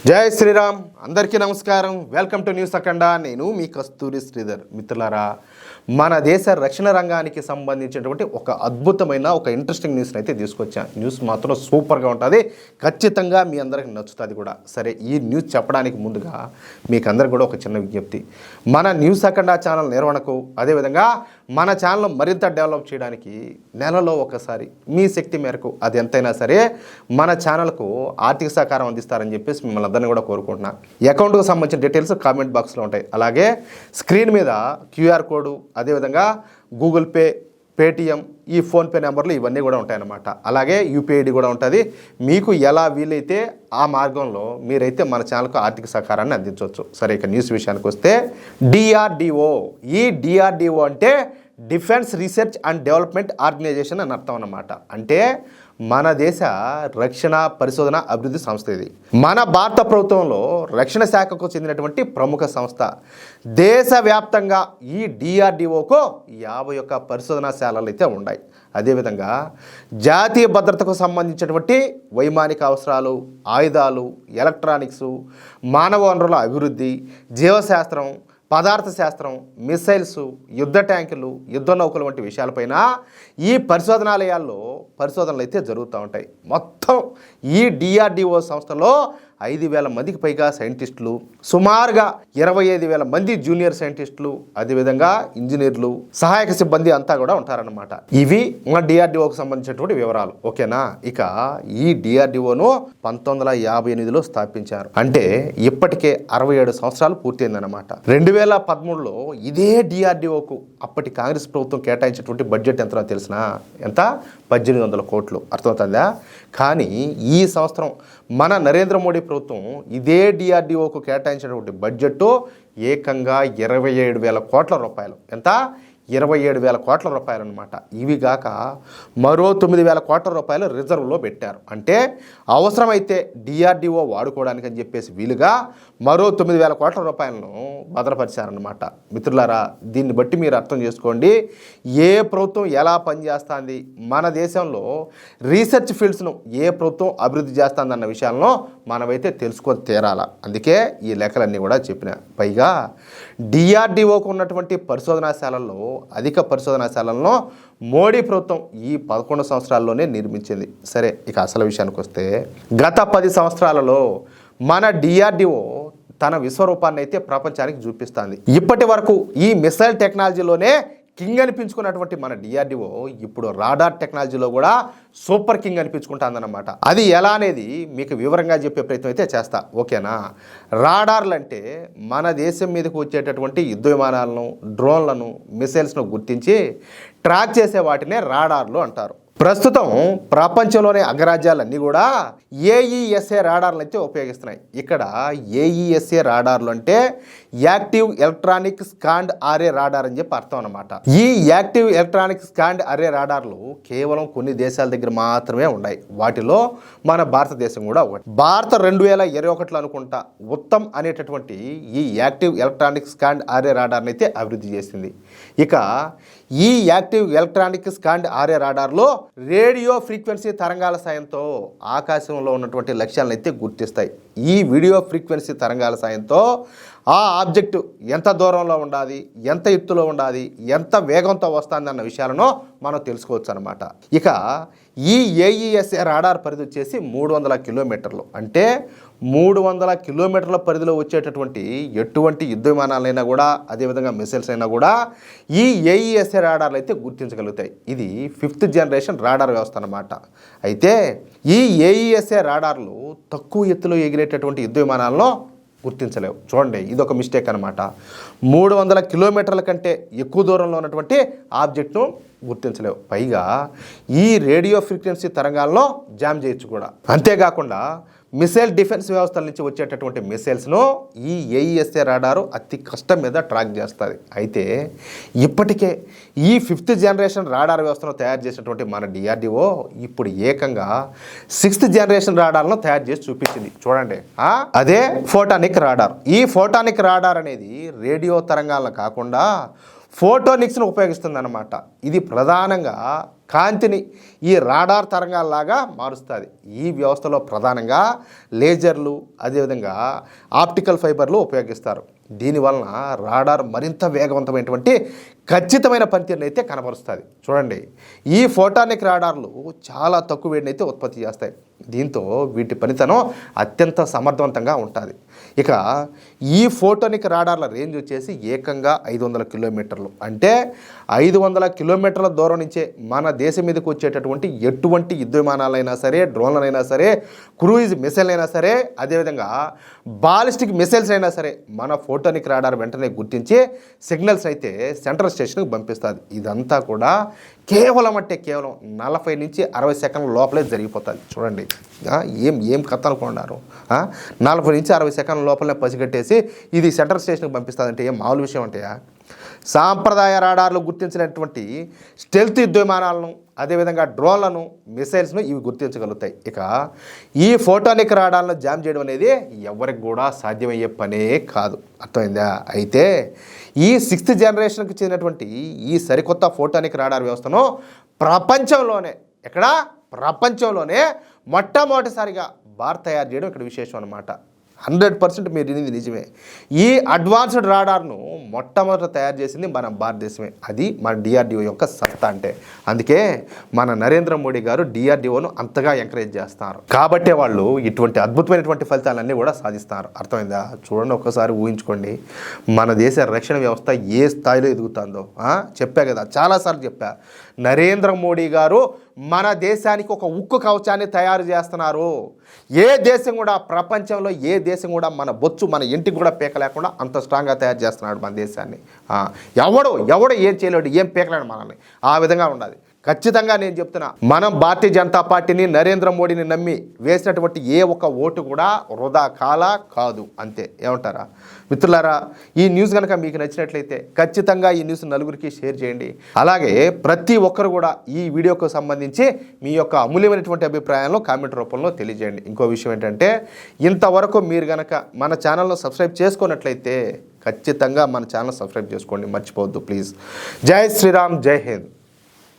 జై శ్రీరామ్. అందరికీ నమస్కారం. వెల్కమ్ టు న్యూస్ అఖండ. నేను మీ కస్తూరి శ్రీధర్. మిత్రులారా, మన దేశ రక్షణ రంగానికి సంబంధించినటువంటి ఒక అద్భుతమైన ఒక ఇంట్రెస్టింగ్ న్యూస్ని అయితే తీసుకొచ్చాను. న్యూస్ మాత్రం సూపర్గా ఉంటుంది, ఖచ్చితంగా మీ అందరికి నచ్చుతుంది కూడా. సరే, ఈ న్యూస్ చెప్పడానికి ముందుగా మీకు అందరికి కూడా ఒక చిన్న విజ్ఞప్తి. మన న్యూస్ అఖండ ఛానల్ నిర్వహణకు, అదేవిధంగా మన ఛానల్ మరింత డెవలప్ చేయడానికి నెలలో ఒకసారి మీ శక్తి మేరకు అది ఎంతైనా సరే మన ఛానల్కు ఆర్థిక సహకారం అందిస్తారని చెప్పేసి మిమ్మల్ని అందరినీ కూడా కోరుకుంటున్నాను. అకౌంట్కు సంబంధించిన డీటెయిల్స్ కామెంట్ బాక్స్లో ఉంటాయి. అలాగే స్క్రీన్ మీద క్యూఆర్ కోడ్, అదేవిధంగా గూగుల్ పే, పేటిఎం, ఈ ఫోన్పే నెంబర్లు ఇవన్నీ కూడా ఉంటాయన్నమాట. అలాగే యూపీఐడి కూడా ఉంటుంది. మీకు ఎలా వీలైతే ఆ మార్గంలో మీరైతే మన ఛానల్కు ఆర్థిక సహకారాన్ని అందించవచ్చు. సరే, ఇక న్యూస్ విషయానికి వస్తే డిఆర్డిఓ. ఈ డిఆర్డిఓ అంటే defence research and development organisation అని అర్థం అన్నమాట. అంటే మన దేశ రక్షణ పరిశోధన అభివృద్ధి సంస్థ ఇది. మన భారత ప్రభుత్వంలో రక్షణ శాఖకు చెందినటువంటి ప్రముఖ సంస్థ. దేశవ్యాప్తంగా ఈ డిఆర్డిఓకు 51 పరిశోధనాశాలలు అయితే ఉన్నాయి. అదేవిధంగా జాతీయ భద్రతకు సంబంధించినటువంటి వైమానిక అవసరాలు, ఆయుధాలు, ఎలక్ట్రానిక్స్, మానవ వనరుల అభివృద్ధి, జీవశాస్త్రం, పదార్థ శాస్త్రం, మిసైల్స్, యుద్ధ ట్యాంకులు, యుద్ధ నౌకలు వంటి విషయాలపైన ఈ పరిశోధనాలయాల్లో పరిశోధనలు అయితే జరుగుతూ ఉంటాయి. మొత్తం ఈ డిఆర్డిఓ సంస్థలో 5,000 మందికి పైగా సైంటిస్టులు, సుమారుగా 25,000 మంది జూనియర్ సైంటిస్టులు, అదేవిధంగా ఇంజనీర్లు, సహాయక సిబ్బంది అంతా కూడా ఉంటారన్నమాట. ఇవి మన డిఆర్డిఓకి సంబంధించినటువంటి వివరాలు. ఓకేనా? ఇక ఈ డిఆర్డిఓను 1958లో స్థాపించారు. అంటే ఇప్పటికే 67 సంవత్సరాలు పూర్తయిందన్నమాట. 2013లో ఇదే డిఆర్డిఓకు అప్పటి కాంగ్రెస్ ప్రభుత్వం కేటాయించినటువంటి బడ్జెట్ ఎంతనో తెలిసిన? ఎంత? 1800 కోట్లు. అర్థమవుతుందా? కానీ ఈ సంవత్సరం మన నరేంద్ర మోడీ ప్రభుత్వం ఇదే డిఆర్డిఓకు కేటాయించినటువంటి బడ్జెట్ ఏకంగా 27,000 కోట్ల రూపాయలు. ఎంత? 27,000 కోట్ల రూపాయలు అనమాట. ఇవి గాక మరో 9,000 కోట్ల రూపాయలు రిజర్వ్లో పెట్టారు. అంటే అవసరమైతే డిఆర్డిఓ వాడుకోవడానికి అని చెప్పేసి వీలుగా మరో 9,000 కోట్ల రూపాయలను భద్రపరిచారనమాట. మిత్రులారా, దీన్ని బట్టి మీరు అర్థం చేసుకోండి ఏ ప్రభుత్వం ఎలా పనిచేస్తుంది, మన దేశంలో రీసెర్చ్ ఫీల్డ్స్ను ఏ ప్రభుత్వం అభివృద్ధి చేస్తుందన్న విషయాలను మనమైతే తెలుసుకొని తీరాలా. అందుకే ఈ లెక్కలన్నీ కూడా చెప్పిన. పైగా డిఆర్డిఓకు ఉన్నటువంటి పరిశోధనాశాలల్లో అధిక పరిశోధనాశాలను మోడీ ప్రభుత్వం ఈ 11 సంవత్సరాల్లోనే నిర్మించింది. సరే, ఇక అసలు విషయానికి వస్తే గత 10 సంవత్సరాలలో మన డిఆర్డిఓ తన విశ్వరూపాన్ని అయితే ప్రపంచానికి చూపిస్తుంది. ఇప్పటి వరకు ఈ మిసైల్ టెక్నాలజీలోనే కింగ్ అనిపించుకున్నటువంటి మన డిఆర్డిఓ ఇప్పుడు రాడార్ టెక్నాలజీలో కూడా సూపర్ కింగ్ అనిపించుకుంటుందన్నమాట. అది ఎలా అనేది మీకు వివరంగా చెప్పే ప్రయత్నం అయితే చేస్తా. ఓకేనా? రాడార్లు అంటే మన దేశం మీదకు వచ్చేటటువంటి యుద్ధ విమానాలను, డ్రోన్లను, మిసైల్స్ను గుర్తించి ట్రాక్ చేసే వాటినే రాడార్లు అంటారు. ప్రస్తుతం ప్రపంచంలోని అగ్రరాజ్యాలన్నీ కూడా ఏఈఎస్ఏ రాడార్లు అయితే ఉపయోగిస్తున్నాయి. ఇక్కడ ఏఈఎస్ఏ రాడార్లు అంటే యాక్టివ్ ఎలక్ట్రానిక్ స్కాండ్ అరే రాడార్ అని చెప్పి అర్థం అనమాట. ఈ యాక్టివ్ ఎలక్ట్రానిక్ స్కాండ్ అరే రాడార్లు కేవలం కొన్ని దేశాల దగ్గర మాత్రమే ఉన్నాయి. వాటిలో మన భారతదేశం కూడా ఒకటి. భారత 2021లో అనుకుంటా ఉత్తమ్ అనేటటువంటి ఈ యాక్టివ్ ఎలక్ట్రానిక్ స్కాండ్ అరే రాడార్ని అయితే అభివృద్ధి చేసింది. ఇక ఈ యాక్టివ్ ఎలక్ట్రానిక్ స్కాండ్ అరే రాడార్లో రేడియో ఫ్రీక్వెన్సీ తరంగాల సాయంతో ఆకాశంలో ఉన్నటువంటి లక్ష్యాలను అయితే గుర్తిస్తాయి. ఈ వీడియో ఫ్రీక్వెన్సీ తరంగాల సాయంతో ఆ ఆబ్జెక్టు ఎంత దూరంలో ఉండాలి, ఎంత ఎత్తులో ఉండాలి, ఎంత వేగంతో వస్తుంది అన్న విషయాలను మనం తెలుసుకోవచ్చు అనమాట. ఇక ఈ ఏఈఎస్ఏ రాడార్ పరిధి వచ్చేసి 300 కిలోమీటర్లు. అంటే 300 కిలోమీటర్ల పరిధిలో వచ్చేటటువంటి ఎటువంటి యుద్ధ విమానాలైనా కూడా, అదేవిధంగా మిసైల్స్ అయినా కూడా ఈ ఏఈఎస్ఏ రాడార్లు అయితే గుర్తించగలుగుతాయి. ఇది 5th జనరేషన్ రాడార్ వ్యవస్థ అన్నమాట. అయితే ఈ ఏఈఎస్ఏ రాడార్లు తక్కువ ఎత్తులో ఎగిరేటటువంటి యుద్ధ విమానాలను గుర్తించలేవు. చూడండి, ఇదొక మిస్టేక్ అనమాట. 300 కిలోమీటర్ల కంటే ఎక్కువ దూరంలో ఉన్నటువంటి ఆబ్జెక్ట్ను గుర్తించలేవు. పైగా ఈ రేడియో ఫ్రీక్వెన్సీ తరంగాలను జామ్ చేయొచ్చు కూడా. అంతేకాకుండా మిసైల్ డిఫెన్స్ వ్యవస్థల నుంచి వచ్చేటటువంటి మిసైల్స్ను ఈ ఏఈఎస్ఏ రాడారు అతి కష్టం మీద ట్రాక్ చేస్తుంది. అయితే ఇప్పటికే ఈ 5th జనరేషన్ రాడార్ వ్యవస్థను తయారు చేసినటువంటి మన డిఆర్డిఓ ఇప్పుడు ఏకంగా 6th జనరేషన్ రాడార్లను తయారు చేసి చూపించింది. చూడండి, అదే ఫోటానిక్ రాడార్. ఈ ఫోటానిక్ రాడార్ అనేది రేడియో తరంగాలను కాకుండా ఫోటోనిక్స్ను ఉపయోగిస్తుంది అన్నమాట. ఇది ప్రధానంగా కాంతిని ఈ రాడార్ తరంగాల్లాగా మారుస్తుంది. ఈ వ్యవస్థలో ప్రధానంగా లేజర్లు, అదేవిధంగా ఆప్టికల్ ఫైబర్లు ఉపయోగిస్తారు. దీనివలన రాడార్ మరింత వేగవంతమైనటువంటి ఖచ్చితమైన పనితీరుని అయితే కనబరుస్తుంది. చూడండి, ఈ ఫోటానిక్ రాడార్లు చాలా తక్కువ వేడిని అయితే ఉత్పత్తి చేస్తాయి. దీంతో వీటి పనితనం అత్యంత సమర్థవంతంగా ఉంటుంది. ఇక ఈ ఫోటోనిక్ రాడార్ల రేంజ్ వచ్చేసి ఏకంగా 500 కిలోమీటర్లు. అంటే 500 కిలోమీటర్ల దూరం నుంచే మన దేశం మీదకి వచ్చేటటువంటి ఎటువంటి యుద్ధ విమానాలైనా సరే, డ్రోన్లైనా సరే, క్రూయిజ్ మిసైల్ అయినా సరే, అదేవిధంగా బాలిస్టిక్ మిసైల్స్ అయినా సరే మన ఫోటోనిక్ రాడార్ వెంటనే గుర్తించి సిగ్నల్స్ అయితే సెంట్రల్ స్టేషన్కి పంపిస్తుంది. ఇదంతా కూడా కేవలం 40 నుంచి 60 సెకండ్ల లోపలే జరిగిపోతుంది. చూడండి, ఏం కథ అనుకున్నారు. 40 నుంచి 60 సెకండ్ల లోపలనే పసిగట్టేసి ఇది సెంట్రల్ స్టేషన్కి పంపిస్తుందంటే ఏం మామూలు విషయం అంటేయా? సాంప్రదాయ రాడార్లు గుర్తించినటువంటి స్టెల్త్ యుద్ధ విమానాలను, అదేవిధంగా డ్రోన్లను, మిసైల్స్ను ఇవి గుర్తించగలుగుతాయి. ఇక ఈ ఫోటోనిక్ రాడార్లను జామ్ చేయడం అనేది ఎవరికి కూడా సాధ్యమయ్యే పనే కాదు. అర్థమైందా? అయితే ఈ 6th జనరేషన్కి చెందినటువంటి ఈ సరికొత్త ఫోటోనిక్ రాడార్ వ్యవస్థను ప్రపంచంలోనే మొట్టమొదటిసారిగా భారత్ తయారు చేయడం ఇక్కడ విశేషం అన్నమాట. 100% మీరు వినింది నిజమే. ఈ అడ్వాన్స్డ్ రాడార్ను మొట్టమొదట తయారు చేసింది మన భారతదేశమే. అది మన డిఆర్డిఓ యొక్క సత్తా అంటే. అందుకే మన నరేంద్ర మోడీ గారు డిఆర్డిఓను అంతగా ఎంకరేజ్ చేస్తారు. కాబట్టే వాళ్ళు ఇటువంటి అద్భుతమైనటువంటి ఫలితాలన్నీ కూడా సాధిస్తారు. అర్థమైందా? చూడండి, ఒక్కసారి ఊహించుకోండి, మన దేశ రక్షణ వ్యవస్థ ఏ స్థాయిలో ఎదుగుతుందో. చెప్పా కదా, చాలాసార్లు చెప్పా, నరేంద్ర మోడీ గారు మన దేశానికి ఒక ఉక్కు కవచాన్ని తయారు చేస్తున్నారు. ఏ దేశం కూడా, ప్రపంచంలో ఏ దేశం కూడా మన బొచ్చు, మన ఇంటికి కూడా పీక లేకుండా అంత స్ట్రాంగ్గా తయారు చేస్తున్నాడు మన దేశాన్ని. ఎవడు ఏం చేయలేడు, ఏం పీకలేడు మనల్ని. ఆ విధంగా ఉండాలి. ఖచ్చితంగా నేను చెప్తున్నా, మనం భారతీయ జనతా పార్టీని, నరేంద్ర మోడీని నమ్మి వేసినటువంటి ఏ ఒక్క ఓటు కూడా వృధా కాదు. అంతే. ఏమంటారా మిత్రులారా? ఈ న్యూస్ కనుక మీకు నచ్చినట్లయితే ఖచ్చితంగా ఈ న్యూస్ నలుగురికి షేర్ చేయండి. అలాగే ప్రతి ఒక్కరు కూడా ఈ వీడియోకు సంబంధించి మీ యొక్క అమూల్యమైనటువంటి అభిప్రాయాలను కామెంట్ రూపంలో తెలియజేయండి. ఇంకో విషయం ఏంటంటే, ఇంతవరకు మీరు కనుక మన ఛానల్ను సబ్స్క్రైబ్ చేసుకున్నట్లయితే ఖచ్చితంగా మన ఛానల్ సబ్స్క్రైబ్ చేసుకోండి, మర్చిపోవద్దు ప్లీజ్. జై శ్రీరామ్, జై హింద్.